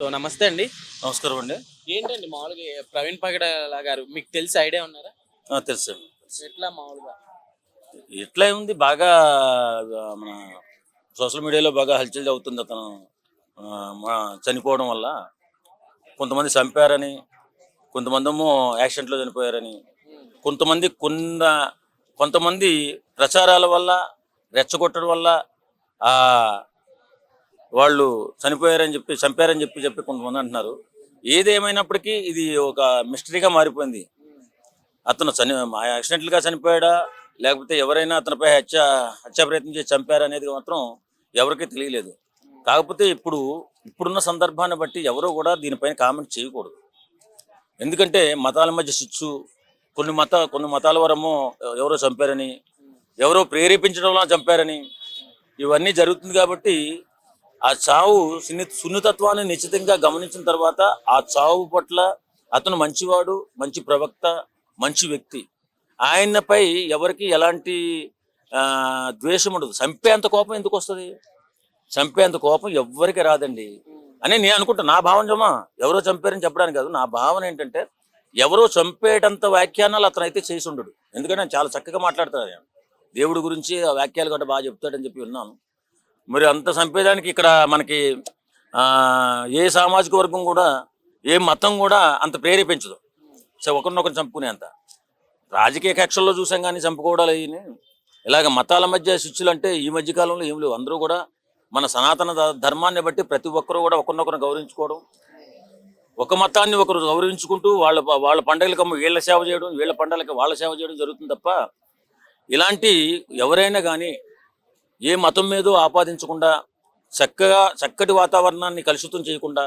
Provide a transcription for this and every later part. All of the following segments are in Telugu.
సో నమస్తే అండి. నమస్కారం అండి. ఏంటండి మామూలుగా ప్రవీణ్ పగడాల గారు మీకు తెలిసి ఐడియా ఉన్నారా? తెలుసండి. ఎట్లా మామూలుగా? ఎట్లా ఉంది బాగా మన సోషల్ మీడియాలో బాగా హల్చల్ అవుతుంది అతను మా చనిపోవడం వల్ల. కొంతమంది చంపారని, కొంతమందేమో యాక్సిడెంట్‌లో చనిపోయారని, హ్మ్. కొంతమంది కొంతమంది ప్రచారాల వల్ల, రెచ్చగొట్టడం వల్ల ఆహ్, వాళ్ళు చనిపోయారని చెప్పి, చంపారని చెప్పి కొంతమంది అంటున్నారు. ఏదేమైనప్పటికీ ఇది ఒక మిస్టరీగా మారిపోయింది. హ్మ్. అతను యాక్సిడెంటల్‌గా చనిపోయాడా? లేకపోతే ఎవరైనా అతనిపై హత్యా ప్రయత్నం చేసి చంపారా అనేది మాత్రం ఎవరికీ తెలియలేదు. హ్మ్. కాకపోతే ఇప్పుడున్న సందర్భాన్ని బట్టి ఎవరు కూడా దీనిపైన కామెంట్ చేయకూడదు. ఎందుకంటే మతాల మధ్య చిచ్చు, కొన్ని మతాల వారేమో ఎవరో చంపారని, హ్మ్. ఎవరో ప్రేరేపించడం వల్ల చంపారని, హ్మ్. ఇవన్నీ జరుగుతుంది కాబట్టి ఆ చావు సున్నితత్వాన్ని నిశ్చితంగా గమనించిన తర్వాత ఆ చావు పట్ల అతను మంచివాడు, మంచి ప్రవక్త, మంచి వ్యక్తి. ఆయనపై ఎవరికి ఎలాంటి ద్వేషం ఉండదు. చంపేంత కోపం ఎందుకొస్తది? చంపేంత కోపం ఎవ్వరికి రాదండి హ్మ్. అని నేను అనుకుంటా. నా భావన ఎవరో చంపారని చెప్పడానికి కాదు. నా భావన ఏంటంటే ఎవరో చంపేటంత వ్యాఖ్యానాలు అతనైతే చేసి ఉండడు. ఎందుకంటే ఆయన చాలా చక్కగా మాట్లాడతాడు ఆయన. దేవుడి గురించి ఆ వాక్యాలు గట్రా బాగా చెప్తాడని చెప్పి విన్నాను. మరి అంత చంపేదానికి ఇక్కడ మనకి ఏ సామాజిక వర్గం కూడా, ఏ మతం కూడా అంత ప్రేరేపించదు. హ్మ్. సో ఒకరినొకరు చంపుకునేంత. రాజకీయ కక్షల్లో చూసాం కానీ చంపుకోవడాలు అయ్యి. ఇలాగ మతాల మధ్య శిక్షలు అంటే ఈ మధ్య కాలంలో ఏం లేవు. అందరూ కూడా మన సనాతన ధర్మాన్ని బట్టి ప్రతి ఒక్కరు కూడా ఒకరినొకరు గౌరవించుకోవడం, ఒక మతాన్ని ఒకరు గౌరవించుకుంటూ వాళ్ళ పండుగలకు వీళ్ళ సేవ చేయడం, వీళ్ళ పండుగలకి వాళ్ళ సేవ చేయడం జరుగుతుంది తప్ప ఇలాంటి ఎవరైనా కానీ ఏ మతం మీదో ఆపాదించకుండా చక్కటి వాతావరణాన్ని కలుషితం చేయకుండా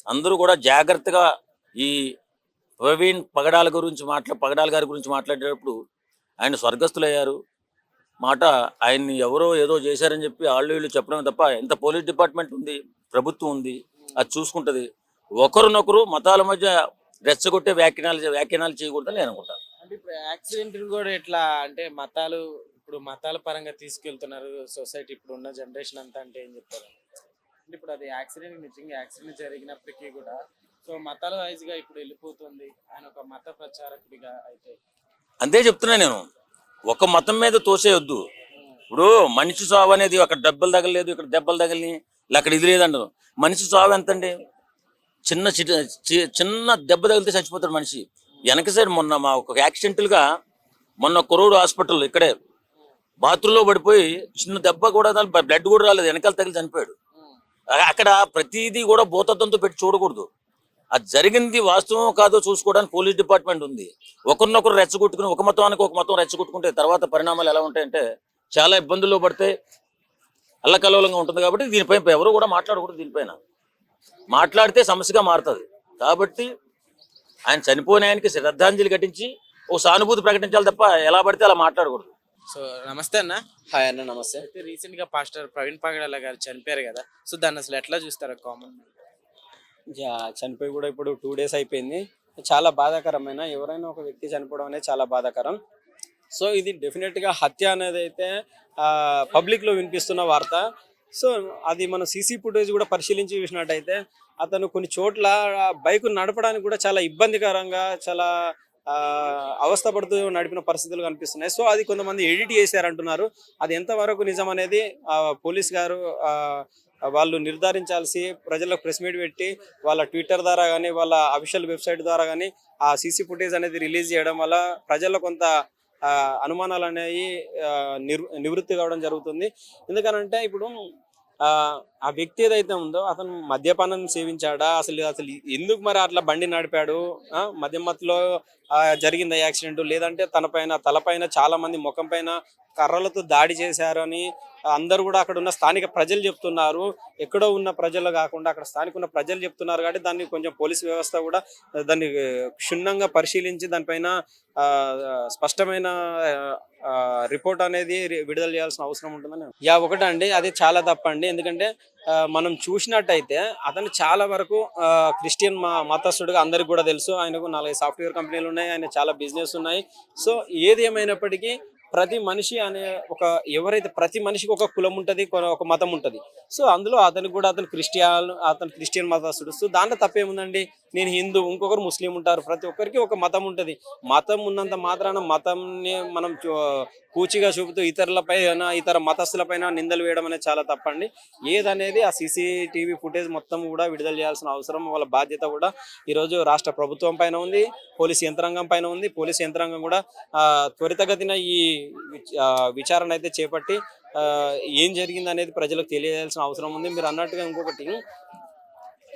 అందరూ కూడా జాగ్రత్తగా ఈ ప్రవీణ్ పగడాల గారి గురించి మాట్లాడేటప్పుడు ఆయన స్వర్గస్థులయ్యారు మాట. ఆయన్ని ఎవరో ఏదో చేశారని చెప్పి వాళ్ళు వీళ్ళు చెప్పడమే తప్ప ఎంత పోలీస్ డిపార్ట్మెంట్ ఉంది, ప్రభుత్వం ఉంది, హ్మ్. అది చూసుకుంటుంది. ఒకరినొకరు మతాల మధ్య రెచ్చగొట్టే వ్యాఖ్యానాలు చేయకూడదని నేను అనుకుంటాను. అంటే ఇప్పుడు యాక్సిడెంట్లు కూడా ఎట్లా అంటే ఇప్పుడు మతాల పరంగా తీసుకెళ్తున్నారు సొసైటీ ఇప్పుడున్న జనరేషన్ అంతా అంటే ఏం చెప్తారు? అంటే ఇప్పుడు అది నిజంగా యాక్సిడెంట్ జరిగినప్పటికీ కూడా సో మతాల వైజ్‌గా ఇప్పుడు వెళ్ళిపోతుంది. ఆయన ఒక మత ప్రచారకుడిగా అయితే. అంతే చెప్తున్నా నేను. ఒక మతం మీద తోసేయొద్దు. హ్మ్. ఇప్పుడు మనిషి చావు అనేది అక్కడ దెబ్బలు తగలలేదు, ఇక్కడ దెబ్బలు తగిలిని, అక్కడ ఇది లేదంటారు. మనిషి చావు ఎంతండి? చిన్న దెబ్బ తగిలితే చచ్చిపోతాడు మనిషి. హ్మ్. వెనక సైడ్ మా ఒక యాక్సిడెంటల్‌గా మొన్న కురోడు హాస్పిటల్ ఇక్కడే హ్మ్. బాత్రూంలో పడిపోయి చిన్న దెబ్బ కూడా బ్లడ్ కూడా రాలేదు. వెనకాల తగిలి చనిపోయాడు. హ్మ్. అక్కడ ప్రతిదీ కూడా భూతత్వంతో పెట్టి చూడకూడదు. అది జరిగింది వాస్తవం కాదో చూసుకోవడానికి పోలీస్ డిపార్ట్మెంట్ ఉంది. ఒకరినొకరు రెచ్చగొట్టుకుని ఒక మతానికి ఒక మతం రెచ్చగొట్టుకుంటే తర్వాత పరిణామాలు ఎలా ఉంటాయంటే చాలా ఇబ్బందుల్లో పడితే అల్లకల్లోలంగా ఉంటుంది. కాబట్టి దీనిపై ఎవరు కూడా మాట్లాడకూడదు. దీనిపైన మాట్లాడితే సమస్యగా మారుతుంది. కాబట్టి ఆయన చనిపోయిన ఆయనకి శ్రద్ధాంజలి ఘటించి ఓ సానుభూతి ప్రకటించాలి తప్ప ఎలా పడితే అలా మాట్లాడకూడదు. సో నమస్తే అన్న. హాయ్ అన్న, నమస్తే. అయితే రీసెంట్‌గా పాస్టర్ ప్రవీణ్ పగడాల గారు చనిపోయారు గదా! సో దాన్ని అసలు ఎట్లా చూస్తారు కామన్ మ్యాన్? చనిపోయి కూడా ఇప్పుడు 2 డేస్ అయిపోయింది. చాలా బాధాకరమైన, ఎవరైనా ఒక వ్యక్తి చనిపోవడం అనేది చాలా బాధాకరం. సో ఇది డెఫినెట్‌గా హత్య అనేదైతే పబ్లిక్‌లో వినిపిస్తున్న వార్త. సో అది మనం సీసీ ఫుటేజ్ కూడా పరిశీలించి చూసినట్టయితే అతను కొన్ని చోట్ల బైక్ నడపడానికి కూడా చాలా ఇబ్బందికరంగా, చాలా అవస్థపడుతూ నడిపిన పరిస్థితులు కనిపిస్తున్నాయి. సో అది కొంతమంది ఎడిట్ చేశారంటున్నారు. అది ఎంతవరకు నిజం అనేది పోలీస్ గారు వాళ్ళు నిర్ధారించాల్సి, ప్రజలకు ప్రెస్ మీట్ పెట్టి వాళ్ళ ట్విట్టర్ ద్వారా కానీ, వాళ్ళ అఫీషియల్ వెబ్సైట్ ద్వారా కానీ ఆ సీసీ ఫుటేజ్ అనేది రిలీజ్ చేయడం వల్ల ప్రజల్లో కొంత అనుమానాలు అనేవి నివృత్తి కావడం జరుగుతుంది. ఎందుకనంటే ఇప్పుడు ఆ వ్యక్తి ఏదైతే ఉందో అతను మద్యపానం సేవించాడా, అసలు అసలు ఎందుకు మరి అట్లా బండి నడిపాడు, మద్యం మత్తులో జరిగింది యాక్సిడెంట్, లేదంటే తలపైన చాలా మంది ముఖం పైన కర్రలతో దాడి చేశారని అందరూ కూడా అక్కడ ఉన్న స్థానిక ప్రజలు చెప్తున్నారు. ఎక్కడో ఉన్న ప్రజలు కాకుండా అక్కడ స్థానిక ఉన్న ప్రజలు చెప్తున్నారు. కాబట్టి దాన్ని కొంచెం పోలీస్ వ్యవస్థ కూడా దాన్ని క్షుణ్ణంగా పరిశీలించి దానిపైన స్పష్టమైన రిపోర్ట్ అనేది విడుదల చేయాల్సిన అవసరం ఉంటుందని. ఒకటండి, అది చాలా తప్పండి. ఎందుకంటే మనం చూసినట్టయితే అతను చాలా వరకు క్రిస్టియన్ మతస్థుడుగా అందరికి కూడా తెలుసు. ఆయనకు 4 సాఫ్ట్వేర్ కంపెనీలు ఉన్నాయి, ఆయన చాలా బిజినెస్ ఉన్నాయి. సో ఏది ఏమైనప్పటికీ ప్రతి మనిషి అనే ఎవరైతే ప్రతి మనిషికి ఒక కులం ఉంటుంది, ఒక మతం ఉంటుంది. సో అందులో అతను క్రిస్టియన్ మతస్థుడు. సో దాంట్లో తప్పేముందండి? నేను హిందూ, ఇంకొకరు ముస్లిం ఉంటారు. ప్రతి ఒక్కరికి ఒక మతం ఉంటుంది. మతం ఉన్నంత మాత్రాన మతంని మనం పూచిగా చూపుతూ ఇతర మతస్థులపైన నిందలు వేయడం అనేది చాలా తప్పండి. ఏదనేది ఆ CCTV ఫుటేజ్ మొత్తం కూడా విడుదల చేయాల్సిన అవసరం, వాళ్ళ బాధ్యత కూడా ఈరోజు రాష్ట్ర ప్రభుత్వం పైన ఉంది, పోలీస్ యంత్రాంగం పైన ఉంది. పోలీస్ యంత్రాంగం కూడా త్వరితగతిన ఈ విచారణ అయితే చేపట్టి ఏం జరిగింది అనేది ప్రజలకు తెలియజేయాల్సిన అవసరం ఉంది. మీరు అన్నట్టుగా ఇంకొకటి,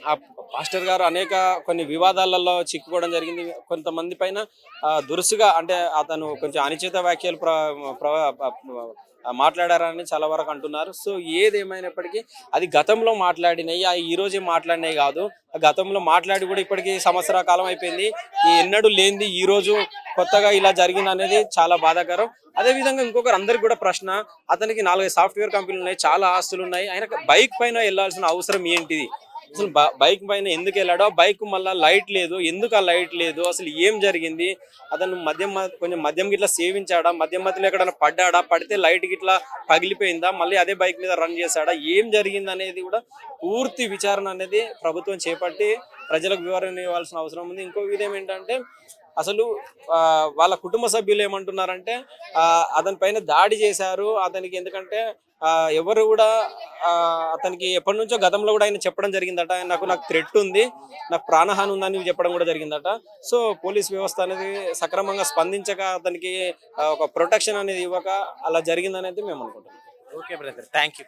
ఆ పాస్టర్ గారు కొన్ని వివాదాలలో చిక్కుకోవడం జరిగింది. కొంతమంది పైన దురుసుగా, అంటే అతను కొంచెం అనుచిత వ్యాఖ్యలు మాట్లాడారని చాలా వరకు అంటున్నారు. సో ఏదేమైనప్పటికీ అది గతంలో మాట్లాడినవి, ఈ రోజే మాట్లాడినవి కాదు. గతంలో మాట్లాడి కూడా ఇప్పటికీ సంవత్సర కాలం అయిపోయింది. ఎన్నడూ లేనిది ఈ రోజు కొత్తగా ఇలా జరిగింది అనేది చాలా బాధాకరం. అదేవిధంగా ఇంకొకరు అందరికి కూడా ప్రశ్న, అతనికి 4-5 సాఫ్ట్వేర్ కంపెనీలు ఉన్నాయి, చాలా ఆస్తులు ఉన్నాయి, ఆయన బైక్ పైన వెళ్ళాల్సిన అవసరం ఏంటిది? అసలు బైక్ పైన ఎందుకు వెళ్ళాడో, బైక్ మళ్ళీ లైట్ లేదు, ఎందుకు ఆ లైట్ లేదు, అసలు ఏం జరిగింది? అతను కొంచెం మద్యం గిట్లా సేవించాడా, మధ్యలో ఎక్కడైనా పడ్డాడా, పడితే లైట్ గిట్లా పగిలిపోయిందా, మళ్ళీ అదే బైక్ మీద రన్ చేశాడా, ఏం జరిగింది అనేది కూడా పూర్తి విచారణ అనేది ప్రభుత్వం చేపట్టి ప్రజలకు వివరణ ఇవ్వాల్సిన అవసరం ఉంది. ఇంకో విధం ఏంటంటే, అసలు వాళ్ళ కుటుంబ సభ్యులు ఏమంటున్నారంటే అతని పైన దాడి చేశారు అతనికి, ఎందుకంటే ఎవరు కూడా అతనికి ఎప్పటి నుంచో గతంలో కూడా ఆయన చెప్పడం జరిగిందట, నాకు థ్రెట్ ఉంది, నాకు ప్రాణహాని ఉందని చెప్పడం కూడా జరిగిందట. సో పోలీస్ వ్యవస్థ అనేది సక్రమంగా స్పందించక, అతనికి ఒక ప్రొటెక్షన్ అనేది ఇవ్వక అలా జరిగిందనేది మేము అనుకుంటున్నాం. Okay brother, thank you.